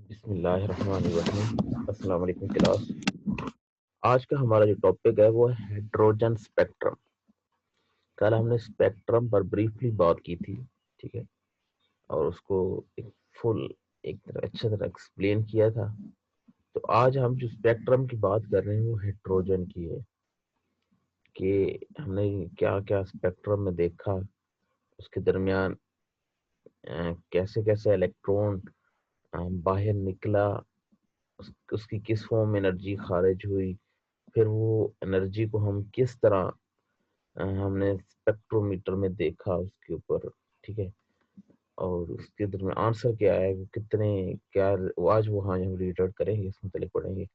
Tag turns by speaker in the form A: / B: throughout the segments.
A: बिस्मिल्लाहिर्रहमानिर्रहीम। अस्सलाम वालेकुम क्लास। आज का हमारा जो टॉपिक है वो है हाइड्रोजन स्पेक्ट्रम। कल हमने स्पेक्ट्रम पर ब्रीफली बात की थी, ठीक है, और उसको एक फुल एक तरह अच्छी तरह एक्सप्लेन किया था। तो आज हम जो स्पेक्ट्रम की बात कर रहे हैं वो हाइड्रोजन की है कि हमने क्या क्या स्पेक्ट्रम में देखा, उसके दरमियान कैसे कैसे इलेक्ट्रॉन बाहर निकला, उसकी किस फॉर्म में एनर्जी खारिज हुई, फिर वो एनर्जी को हम किस तरह हमने स्पेक्ट्रोमीटर में देखा उसके ऊपर, ठीक है, और उसके में आंसर क्या है, वो कितने क्या, वो आज वो हाँ हम रिलेटेड करेंगे, इस मुतालिक पढ़ेंगे।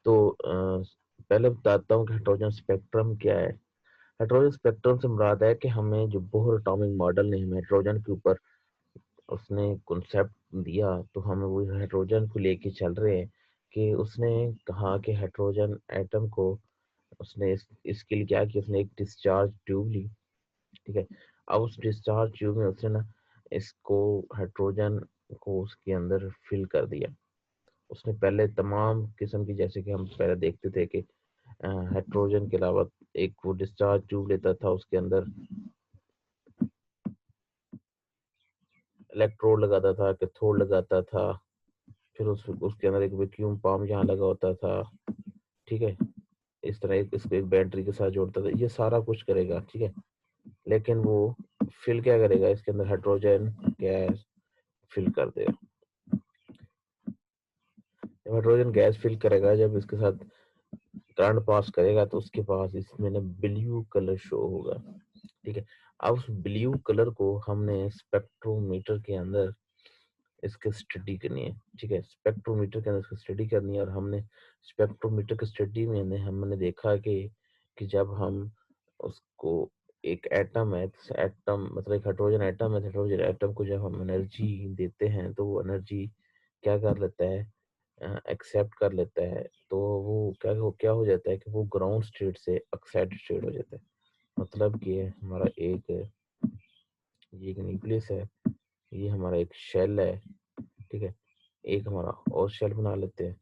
A: तो पहले बताता हूँ कि हाइड्रोजन स्पेक्ट्रम क्या है। हाइड्रोजन स्पेक्ट्रम से मुराद है कि हमें जो बोहर एटॉमिक मॉडल ने हमें हाइड्रोजन के ऊपर उसने कॉन्सेप्ट दिया, तो हम वो हाइड्रोजन को लेके चल रहे हैं कि उसने कहा कि हाइड्रोजन एटम को उसने इसके लिए क्या किया, उसने एक डिस्चार्ज ट्यूब ली, ठीक है। अब उस डिस्चार्ज ट्यूब में उसने ना इसको हाइड्रोजन को उसके अंदर फिल कर दिया। उसने पहले तमाम किस्म की, जैसे कि हम पहले देखते थे कि हाइड्रोजन के अलावा एक वो डिस्चार्ज ट्यूब लेता था, उसके अंदर इलेक्ट्रोड लगाता था, कैथोड लगाता था, फिर उसके अंदर एक वैक्यूम पंप यहाँ लगा होता था, ठीक है। इस तरह इसको एक बैटरी के साथ जोड़ता था, ये सारा कुछ करेगा, ठीक है। लेकिन वो फिल क्या करेगा, इसके अंदर हाइड्रोजन गैस फिल कर देगा। जब हाइड्रोजन गैस फिल करेगा, जब इसके साथ करंट पास करेगा, तो उसके पास इसमें ना ब्लू कलर शो होगा, ठीक है। अब उस ब्लू कलर को हमने स्पेक्ट्रोमीटर के अंदर इसकी स्टडी करनी है, ठीक है। स्पेक्ट्रोमीटर के अंदर इसकी स्टडी करनी है, और हमने स्पेक्ट्रोमीटर की स्टडी में हमने देखा कि जब हम उसको एक एटम है, एटम मतलब एक हाइड्रोजन एटम है, हाइड्रोजन एटम को जब हम एनर्जी देते हैं तो वो एनर्जी क्या कर लेता है, एक्सेप्ट कर लेता है। तो वो क्या हो जाता है कि वो ग्राउंड स्टेट से ऑक्साइड स्टेट हो जाता है। मतलब कि हमारा ये एक न्यूक्लियस है, ये हमारा एक शेल है, ठीक है। एक हमारा और शेल बना लेते हैं,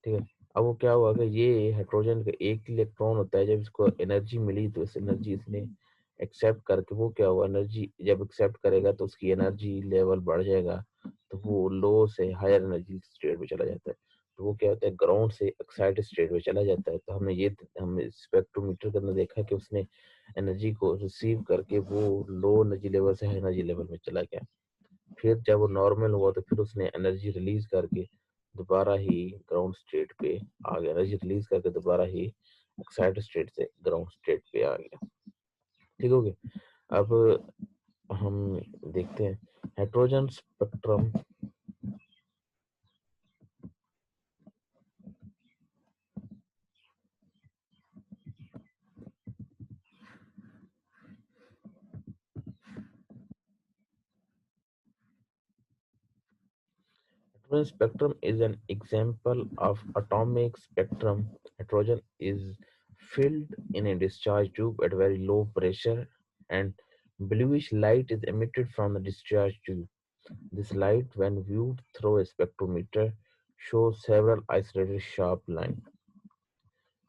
A: ठीक है। अब वो क्या हुआ कि ये हाइड्रोजन का एक इलेक्ट्रॉन होता है, जब इसको एनर्जी मिली तो इस एनर्जी इसने एक्सेप्ट करके, वो क्या हुआ, एनर्जी जब एक्सेप्ट करेगा तो उसकी एनर्जी लेवल बढ़ जाएगा, तो वो लो से हायर एनर्जी स्टेट में चला जाता है। तो वो क्या होता है, ग्राउंड से एक्साइटेड स्टेट में चला जाता है। तो हमने स्पेक्ट्रोमीटर के अंदर देखा कि उसने एनर्जी को रिसीव करके वो लो एनर्जी लेवल से हाई एनर्जी लेवल में चला गया। फिर जब वो नॉर्मल हुआ तो फिर उसने एनर्जी रिलीज करके दोबारा ही ग्राउंड स्टेट पे आ गया, एनर्जी रिलीज करके दोबारा ही एक्साइटेड स्टेट से ग्राउंड स्टेट पे आ गया, ठीक हो गया। अब हम देखते हैं hydrogen spectrum. Hydrogen spectrum is an example of atomic spectrum. Hydrogen is filled in a discharge tube at very low pressure, and bluish light is emitted from the discharge tube. This light, when viewed through a spectrometer, shows several isolated sharp lines.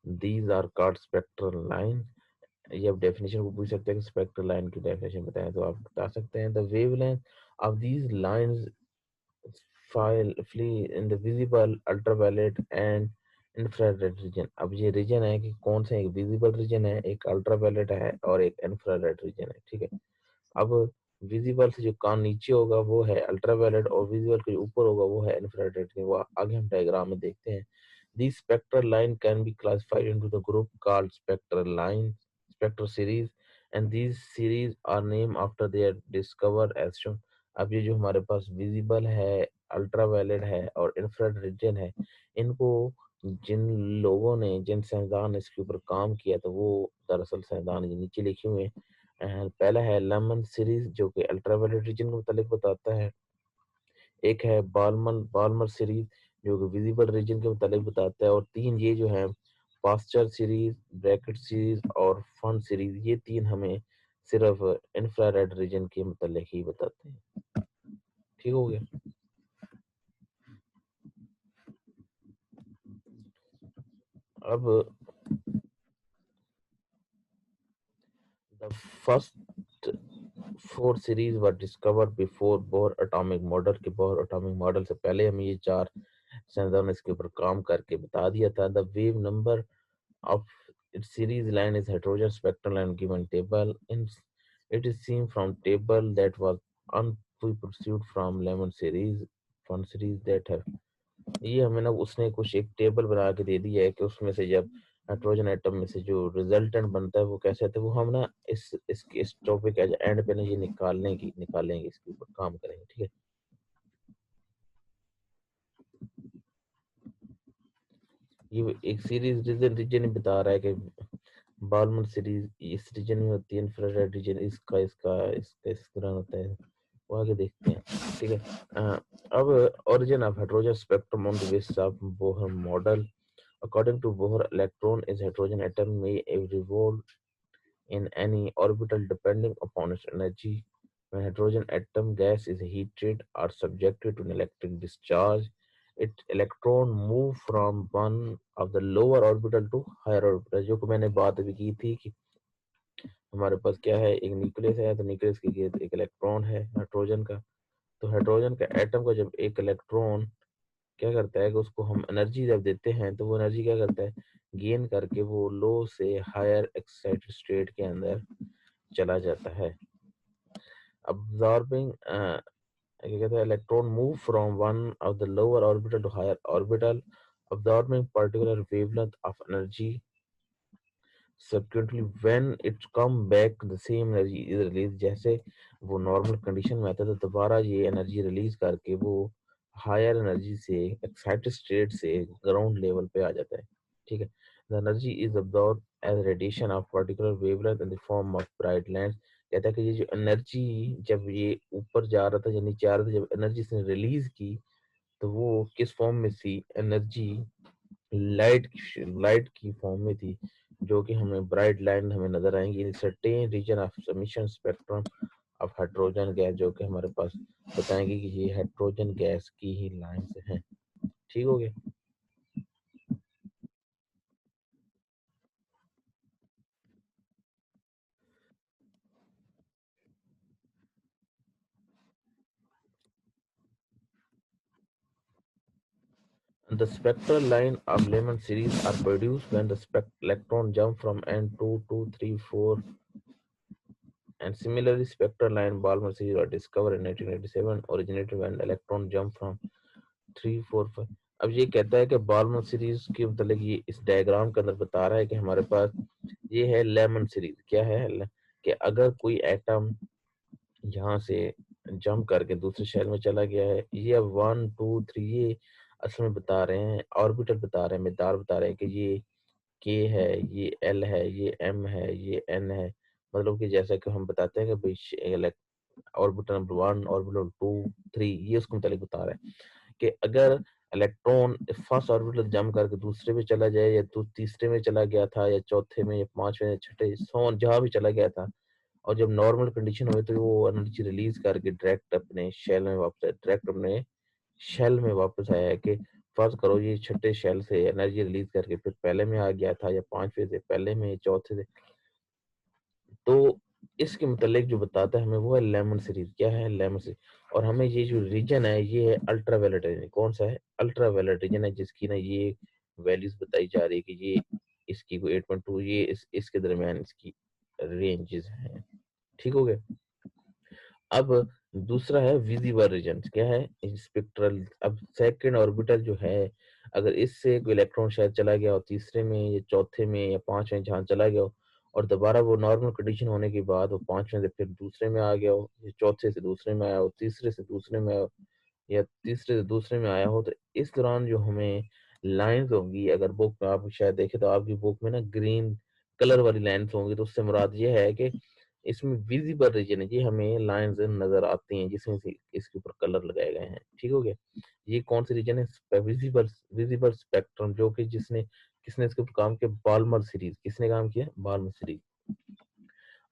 A: These are called spectral lines. ये आप definition को पूछ सकते हैं कि spectral line की definition बताएं, तो आप बता सकते हैं the wavelength of these lines flee in the visible, ultraviolet and infrared reason. अब ये रीजन है कि कौन सा, एक विजिबल रीजन है, एक अल्ट्रावायलेट है और एक इंफ्रारेड रीजन है, ठीक है। अब विजिबल से जो कान नीचे होगा वो है अल्ट्रावायलेट, और विजिबल के जो ऊपर होगा वो है इंफ्रारेड, वो आगे हम डायग्राम में देखते हैं। These spectral line can be classified into the group called spectral line, spectral series, and these series are named after their discover as shown। अब ये जो हमारे पास विजिबल है, अल्ट्रावायलेट है और इंफ्रारेड रीजन है, इनको जिन लोगों ने, जिन साइंसदान ने इसके ऊपर काम किया, तो वो दरअसल साइंसदान ये नीचे लिखे हुए हैं। पहला है लेमन सीरीज जो कि अल्ट्रावायलेट रीजन को मुतालिक बताता है। एक है बाल्मर बाल्मर सीरीज जो कि विजिबल रीजन के मुतालिक बताता है। और तीन ये जो है पास्चर सीरीज, ब्रैकेट सीरीज और फन सीरीज, ये तीन हमें सिर्फ इंफ्रारेड रीजन के मुतालिक ही बताते हैं, ठीक हो गया। अब the first 4 series were discovered before bore atomic model के बोर एटॉमिक मॉडल से पहले हमें ये 4 साइंसदानों ने इसके ऊपर काम करके बता दिया था। The wave number of its series line is hydrogen spectral and given table. It is seen from table that was pursued from lemon series, fun series that have ये हमें ना उसने कुछ एक टेबल बना के दे दी है कि उसमें से जब हाइड्रोजन एटम में से जो रिजल्टेंट बनता है वो कैसे आता है, वो हम ना इस टॉपिक एज एंड पे ना ये निकालेंगे इसके ऊपर काम करेंगे, ठीक है। ये एक सीरीज रीजन रीजन बता रहा है कि बालमर सीरीज इस रीजन में होती है, इंफ्रारेड रीजन इसका इस तरह होता है, वो आगे देखते हैं, ठीक है। अब origin of hydrogen spectrum on the basis of Bohr model. According to Bohr, electron is hydrogen atom may revolve in any orbital depending upon its energy. When hydrogen atom gas is heated or subjected to an electric discharge, its electron move from one of the lower orbital to higher orbital। जो कि मैंने बात अभी की थी कि हमारे पास क्या है, एक न्यूक्लियस है, तो न्यूक्लियस के गिर्द एक इलेक्ट्रॉन है हाइड्रोजन का। तो हाइड्रोजन का एटम का जब एक इलेक्ट्रॉन क्या करता है कि उसको हम एनर्जी जब देते हैं तो वो एनर्जी क्या करता है, गेन करके वो लो से हायर एक्साइटेड स्टेट के अंदर चला जाता है। अब्जॉर्बिंग क्या कहते हैं, electron move from one of the lower orbital to higher orbital, absorbing particular wavelength of energy. Subsequently, when it come back, the same energy is released। जैसे वो नॉर्मल कंडीशन में आता है तो दोबारा ये एनर्जी रिलीज करके वो हायर एनर्जी से एक्साइटेड स्टेट से ग्राउंड लेवल पे आ जाता है, ठीक है। The energy is absorb as radiation of particular wavelength in the form of bright light. कहता है कि ये जो एनर्जी जब ये ऊपर जा रहा था या नीचे आ रहा था, जब एनर्जी इसने रिलीज की तो वो किस फॉर्म में थी, एनर्जी लाइट की फॉर्म में थी, जो कि हमें ब्राइट लाइन हमें नजर आएंगी in certain region of emission spectrum of hydrogen gas, जो कि हमारे पास बताएंगे कि ये हाइड्रोजन गैस की ही लाइन से हैं, ठीक हो गया। The spectral line of Lyman series are produced when the electron jump from n2 to 3 4, and similarly spectral line Balmer series were discovered in 1987, originated when the electron jump from 3 4 5। अब ये कहता है कि बार्मन सीरीज के मतलब ये इस diagram के अंदर बता रहा है कि हमारे पास ये है लेमन सीरीज। क्या है कि अगर कोई एटम यहाँ से जंप करके दूसरे शहर में चला गया है, ये अब 1 2 3 ये असल में बता रहे हैं, ऑर्बिटल बता रहे हैं, मिकदार बता रहे हैं कि ये के है, ये एल है, ये एम है, ये एन है। मतलब कि जैसा कि हम बताते हैं कि भाई ऑर्बिटल नंबर 1 ऑर्बिटल 2 3 ये उसको मतलब बता रहे हैं कि अगर इलेक्ट्रॉन फर्स्ट ऑर्बिटल जंप करके दूसरे में चला जाए या तीसरे में चला गया था या चौथे में या पांचवें या छठे सोन जहां भी चला गया था, और जब नॉर्मल कंडीशन हुई तो वो एनर्जी रिलीज करके डायरेक्ट अपने शेल में वापस आया है कि फर्ज करो ये छठे शेल से एनर्जी रिलीज करके फिर पहले में आ गया था या पांचवे से पहले में चौथे से। तो इसके मुतालिक जो बताता है हमें वो है लेमन सीरीज। क्या है लेमन सीरीज, और हमें ये जो रीजन है ये है अल्ट्रावायलेट रीजन। कौन सा है, अल्ट्रावायलेट रीजन है, जिसकी ना ये वैल्यूज बताई जा रही है कि ये इसकी को 8.2 ये इसके दरमियान इसकी रेंजेस हैं, ठीक हो गया। अब दूसरा है विजिबल रीजन। क्या है, स्पेक्ट्रल। अब सेकंड ऑर्बिटल जो है, अगर इससे कोई इलेक्ट्रॉन शायद चला गया हो तीसरे में या चौथे में या पांचवें जहां चला गया हो, और दोबारा वो नॉर्मल कंडीशन होने के बाद वो पांचवें से फिर दूसरे में आ गया हो, या चौथे से दूसरे में आया हो, तीसरे से दूसरे में आया हो, या तीसरे से दूसरे में आया हो, तो इस दौरान जो हमें लाइंस होंगी, अगर बुक में आप शायद देखें तो आपकी बुक में ना ग्रीन कलर वाली लाइंस होंगी, तो उससे मुराद ये है कि इसमें विजिबल रीजन है, ये हमें लाइंस नजर आती हैं जिसमें से इसके ऊपर कलर लगाए गए हैं, ठीक हो गया। ये कौन सी रीजन है, विजिबल विजिबल स्पेक्ट्रम, जो कि जिसने किसने इसके ऊपर काम किया, बाल्मर सीरीज। किसने काम किया, बाल्मर सीरीज।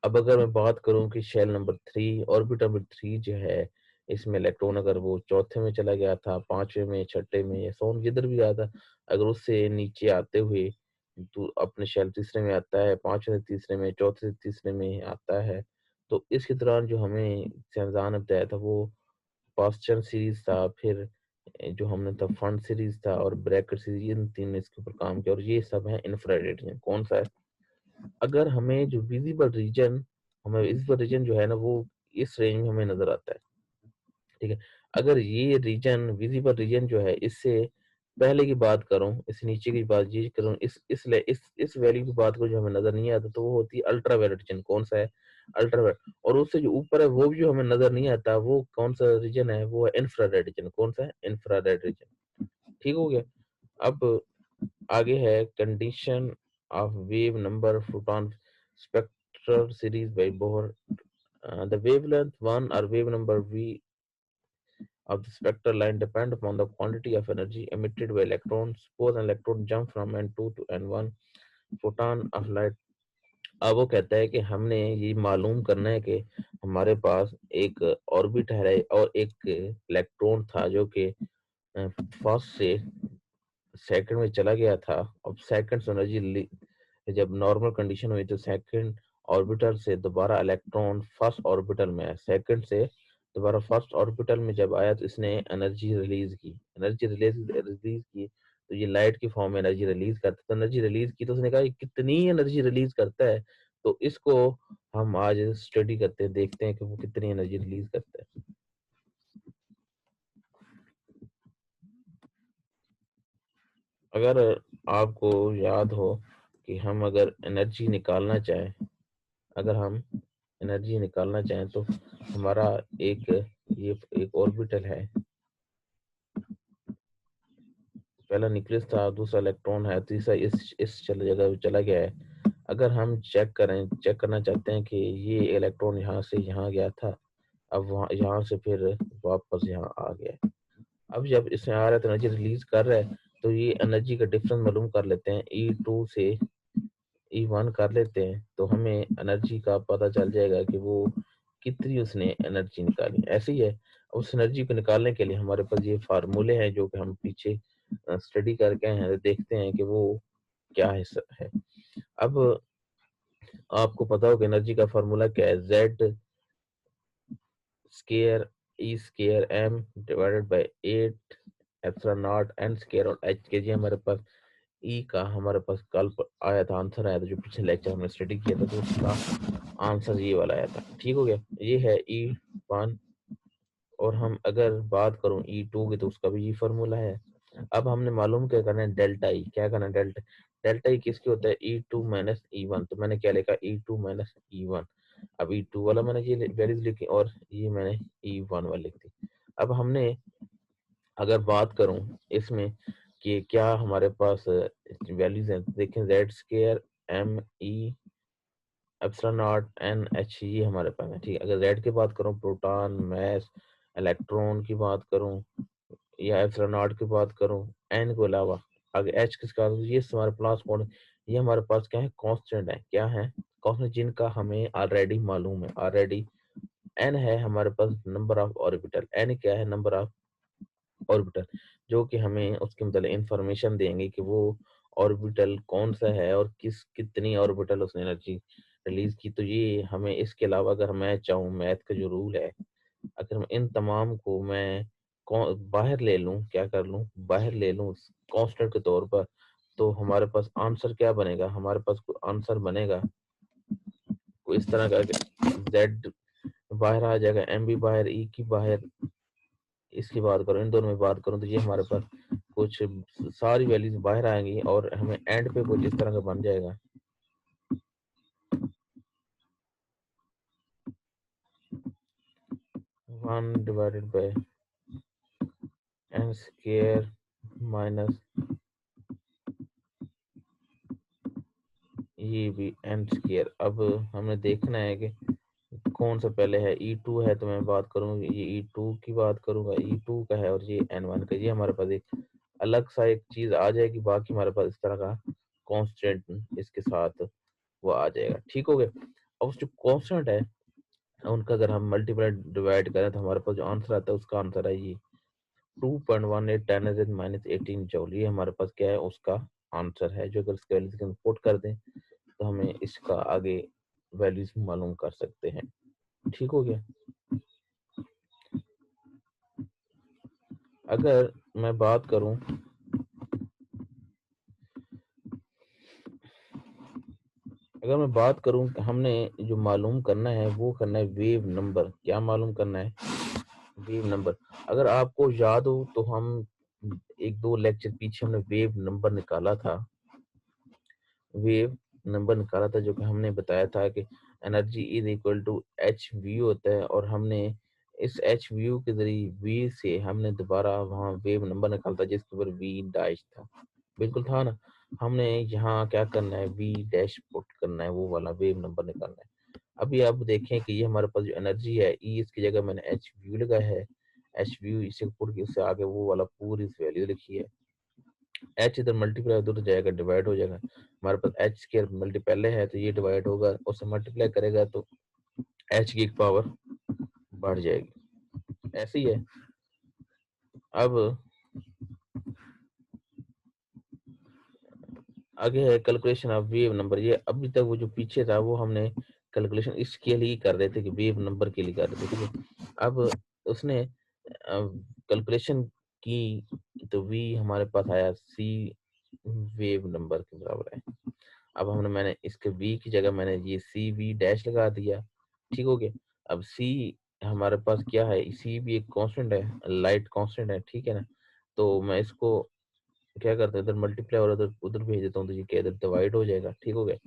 A: अब अगर मैं बात करूं कि शेल नंबर 3 ऑर्बिट नंबर 3 जो है, इसमें इलेक्ट्रॉन अगर वो चौथे में चला गया था, पांचवे में, छठे में, या सोन जिधर भी आया था, अगर उससे नीचे आते हुए तो अपने शेल तीसरे में आता है, पांचवें से तीसरे में, चौथे से तीसरे में आता है। तो इसके दौरान जो हमें साइंसदान ने बताया था वो पास्चर सीरीज था, फिर जो हमने था फंड सीरीज था और ब्रैकेट सीरीज, इन तीन ने इसके ऊपर काम किया और ये सब है इंफ्रारेड रीजन। कौन सा है? अगर हमें जो विजिबल रीजन, हमें विजिबल रीजन जो है ना वो इस रेंज में हमें नजर आता है, ठीक है। अगर ये रीजन विजिबल रीजन जो है इससे पहले की बात करूं, इससे नीचे की बात ये करूं, इस वैल्यू की बात करूं जो हमें नजर नहीं आता, तो वो होती है अल्ट्रा वायलेट रीजन। कौन सा है? Ultraviolet. और उससे जो ऊपर है वो भी जो हमें नजर नहीं आता, वो कौन सा रीजन है? वो है इंफ्रारेड रीजन। कौन सा है? Infrared reason. ठीक हो गया। अब आगे है condition of wave number photon spectral series by Bohr. The wavelength 1 or wave number v of the spectral line depend upon the quantity of energy emitted by electrons. Suppose an electron jump from n2 to n1 photon of light. अब वो कहता है कि हमने ये मालूम करना है कि हमारे पास एक ऑर्बिट है और एक इलेक्ट्रॉन था जो कि फर्स्ट से सेकंड में चला गया था। अब सेकंड से एनर्जी जब नॉर्मल कंडीशन हुई तो सेकंड ऑर्बिटल से दोबारा इलेक्ट्रॉन फर्स्ट ऑर्बिटल में है, सेकंड से दोबारा फर्स्ट ऑर्बिटल में जब आया तो इसने एनर्जी रिलीज की। एनर्जी रिलीज की तो ये लाइट की फॉर्म में एनर्जी रिलीज करता है। तो एनर्जी रिलीज की तो उसने कहा ये कितनी एनर्जी रिलीज करता है, तो इसको हम आज स्टडी करते हैं, देखते हैं कि वो कितनी एनर्जी रिलीज करता है। अगर आपको याद हो कि हम अगर एनर्जी निकालना चाहें, अगर हम एनर्जी निकालना चाहें तो हमारा एक ये एक ऑर्बिटल है, पहला न्यूक्लियस था, दूसरा इलेक्ट्रॉन है, तीसरा इस जगह चला गया है। अगर हम चेक करना चाहते हैं कि ये इलेक्ट्रॉन यहाँ से यहाँ गया था, अब वहाँ यहाँ से फिर वापस यहाँ आ गया है। अब जब इसमें आ रहा है तो एनर्जी रिलीज कर रहा है, तो ये एनर्जी का डिफरेंस मालूम कर लेते हैं, E2 से E1 कर लेते हैं तो हमें एनर्जी का पता चल जाएगा कि वो कितनी उसने एनर्जी निकाली। ऐसे ही है, उस एनर्जी को निकालने के लिए हमारे पास ये फार्मूले हैं जो कि हम पीछे स्टडी करके आए हैं, देखते हैं कि वो क्या हिस्सा है। अब आपको पता हो कि एनर्जी का फार्मूला क्या है? Z square E square m divided by 8 epsilon not n square और h के जी। हमारे पास ई का हमारे पास कल आया था, आंसर आया था, जो पिछले लेक्चर हमने स्टडी किया था, तो उसका आंसर ये वाला आया था। ठीक हो गया। ये है E1। और हम अगर बात करूं E2 की तो उसका भी ये फार्मूला है। अब हमने मालूम क्या करना है? Delta E. क्या करना है? डेल्टा। डेल्टा ई किसके होता है? E2 minus E1। तो मैंने क्या लिखा? E2 minus E1। अब E2 वाला मैंने ये वैल्यूज लिखी और ये मैंने E1 वाला लिख दी। अब हमने अगर बात करूं इसमें कि क्या हमारे पास वैल्यूज हैं, देखें जेड स्केयर एम ई एप्सिलॉन नॉट एन एच, ये हमारे पास है। ठीक है। अगर जेड की बात करूं, प्रोटॉन मास इलेक्ट्रॉन की बात करूं या एप्सिलॉन नॉट की बात करूं, एन के अलावा अगर एच किसका, ये हमारे पास कौन, ये हमारे पास क्या है? कांस्टेंट है। क्या है? कांस्टेंट, जिनका हमें ऑलरेडी मालूम है। ऑलरेडी एन है हमारे पास नंबर ऑफ ऑर्बिटल। एन क्या है? नंबर ऑफ ऑर्बिटल, जो कि हमें उसके मतलब इंफॉर्मेशन देंगे कि वो ऑर्बिटल कौन सा है और कितनी ऑर्बिटल उसने एनर्जी रिलीज की। तो ये हमें इसके अलावा अगर मैं चाहूँ, मैथ का जो रूल है, अगर मैं इन तमाम को मैं बाहर ले लूँ, क्या कर लूँ? बाहर ले लूँ कांस्टेंट के तौर पर, तो हमारे पास आंसर क्या बनेगा? हमारे पास आंसर बनेगा कोई इस तरह का, जेड बाहर आ जाएगा, एम भी बाहर, ई की बाहर, इसकी बात करूं, इन दोनों में बात करूं, तो ये हमारे पास कुछ सारी वैल्यूज बाहर आएंगी और हमें एंड पे कुछ इस तरह का बन जाएगा। 1 divided by n square minus ये भी एन स्केयर। अब हमें देखना है कि कौन सा पहले है। E2 है तो मैं बात करूँ, ये E2 की बात करूंगा, E2 का है और ये N1 का। ये हमारे पास एक अलग सा एक चीज आ जाएगी, बाकी हमारे पास इस तरह का कांस्टेंट इसके साथ वो आ जाएगा। ठीक हो गया। अब जो कांस्टेंट है उनका अगर हम मल्टीप्लाई डिवाइड करें तो हमारे पास जो आंसर आता है उसका आंसर है ये 2.18 10 माइनस 18 जूल। ये हमारे पास क्या है? उसका आंसर है, जो अगर इसके वैल्यूज को पुट कर दें तो हमें इसका आगे वैल्यूज मालूम कर सकते हैं। ठीक हो गया। अगर मैं बात करूं, कि हमने जो मालूम करना है वो करना है वेव नंबर। क्या मालूम करना है? Wave number. अगर आपको याद हो तो हम एक दो लेक्चर पीछे हमने वेव नंबर निकाला था। जो कि हमने बताया था कि energy is equal to h nu होता है, और हमने इस एच व्यू के जरिए वी से हमने दोबारा वहाँ वेव नंबर निकाला था जिसके ऊपर वी डैश था। बिल्कुल था ना। हमने यहाँ क्या करना है, वी डैश पुट करना है, वो वाला वेव नंबर निकालना है। अभी आप देखें कि ये हमारे पास जो एनर्जी है, ई इसकी जगह मैंने एच व्यू लगाया है। एच व्यू इसे पुट के उससे आगे वो वाला पूरी वैल्यू लिखी है। एच इधर मल्टीप्लाई उधर जाएगा, डिवाइड हो जाएगा। हमारे पास एच स्क्वायर मल्टी पहले है तो ये डिवाइड होगा, उससे मल्टीप्लाई करेगा तो एच की पावर बढ़ जाएगी। ऐसे ही है। अब आगे है कैलकुलेशन ऑफ वेव नंबर। ये अभी तक वो जो पीछे था वो हमने कैलकुलेशन इसके लिए कर रहे थे कि वेव नंबर के लिए कर रहे थे, ठीक है। अब उसने कैलकुलेशन की तो वी हमारे पास आया सी वेव नंबर के बराबर है। अब मैंने इसके वी की जगह मैंने ये सी वी डैश लगा दिया। ठीक हो गया। अब सी हमारे पास क्या है, सी भी एक कांस्टेंट है, लाइट कांस्टेंट है, ठीक है ना। तो मैं इसको क्या करता हूँ, इधर मल्टीप्लाई और उधर उधर भेज देता हूँ तो ये क्या इधर डिवाइड हो जाएगा। ठीक हो गया।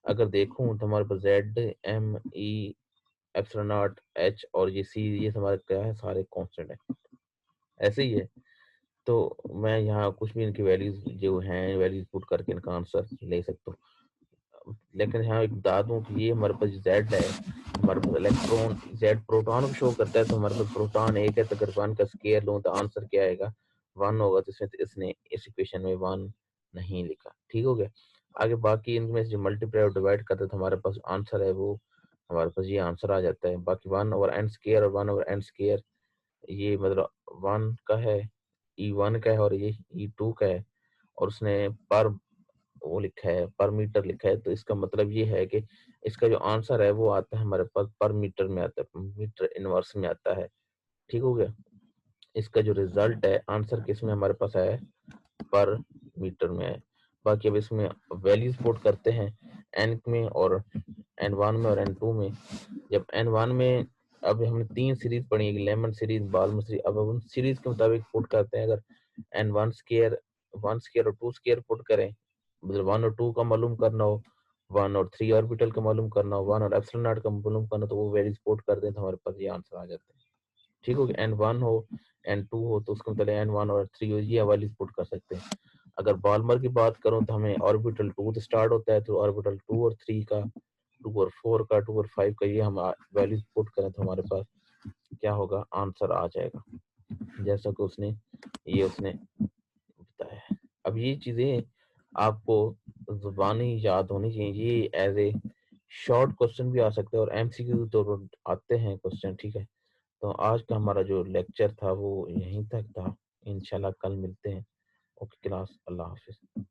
A: अगर देखूं तो हमारे पास जेड एम ई एप्सिलॉन नॉट एच और ये सी, ये हमारे क्या है, सारे कांस्टेंट है। ऐसे ही है। तो मैं यहाँ कुछ भी इनकी वैल्यूज जो हैं वैल्यूज पुट करके इनका आंसर ले सकता हूँ। लेकिन यहाँ एक बता दूं कि ये हमारे पास जेड है, हमारे पास इलेक्ट्रॉन जेड प्रोटॉन को शो करता है, तो हमारे पास प्रोटॉन एक है, तो अगर वन का स्केयर लूँ तो आंसर क्या आएगा, वन होगा। तो इसने इस इक्वेशन में वन नहीं लिखा। ठीक हो गया। आगे बाकी इनमें से जो मल्टीप्लाई और डिवाइड करते हैं तो हमारे पास आंसर है वो हमारे पास ये आंसर आ जाता है। बाकी वन ओवर एन स्केयर और वन ओवर एन स्केयर, ये मतलब वन का है, ई वन का है और ये ई टू का है, और उसने पर वो लिखा है, पर मीटर लिखा है। तो इसका मतलब ये है कि इसका जो आंसर है वो आता है हमारे पास पर मीटर में आता है, मीटर इनवर्स में आता है। ठीक हो गया। इसका जो रिजल्ट है आंसर किस में हमारे पास आया है, पर मीटर में है। बाकी अब इसमें वैल्यूज पुट करते हैं एन में और एन वन में और एन टू में। जब एन वन में अब हमने तीन सीरीज पढ़ी है, लेमन सीरीज, बाल्मर सीरीज। अब उन सीरीज के मुताबिक पुट करते हैं। अगर एन वन स्केयर और टू स्केयर पुट करें, मतलब वन और टू का मालूम करना हो, वन और थ्री ऑर्बिटल का मालूम करना हो, वन और एप्सिलॉन नॉट का मालूम करना हो, तो वो वैल्यूज पुट कर दें तो हमारे पास ये आंसर आ जाता है। ठीक हो गया। एन वन हो एन टू हो तो उसका मतलब एन वन और थ्री हो, ये वैल्यूज पुट कर सकते हैं। अगर बाल्मर की बात करूं तो हमें ऑर्बिटल टू से स्टार्ट होता है, तो ऑर्बिटल टू और थ्री का, टू और फोर का, टू और फाइव का, ये हम वैल्यूज पुट करें तो हमारे पास क्या होगा, आंसर आ जाएगा जैसा कि उसने बताया है। अब ये चीजें आपको जुबानी याद होनी चाहिए। ये एज ए शॉर्ट क्वेश्चन भी आ सकते हैं और एमसीक्यू तो आते हैं क्वेश्चन। ठीक है। तो आज का हमारा जो लेक्चर था वो यहीं तक था। इंशाल्लाह कल मिलते हैं। ओके क्लास, अल्लाह हाफिज।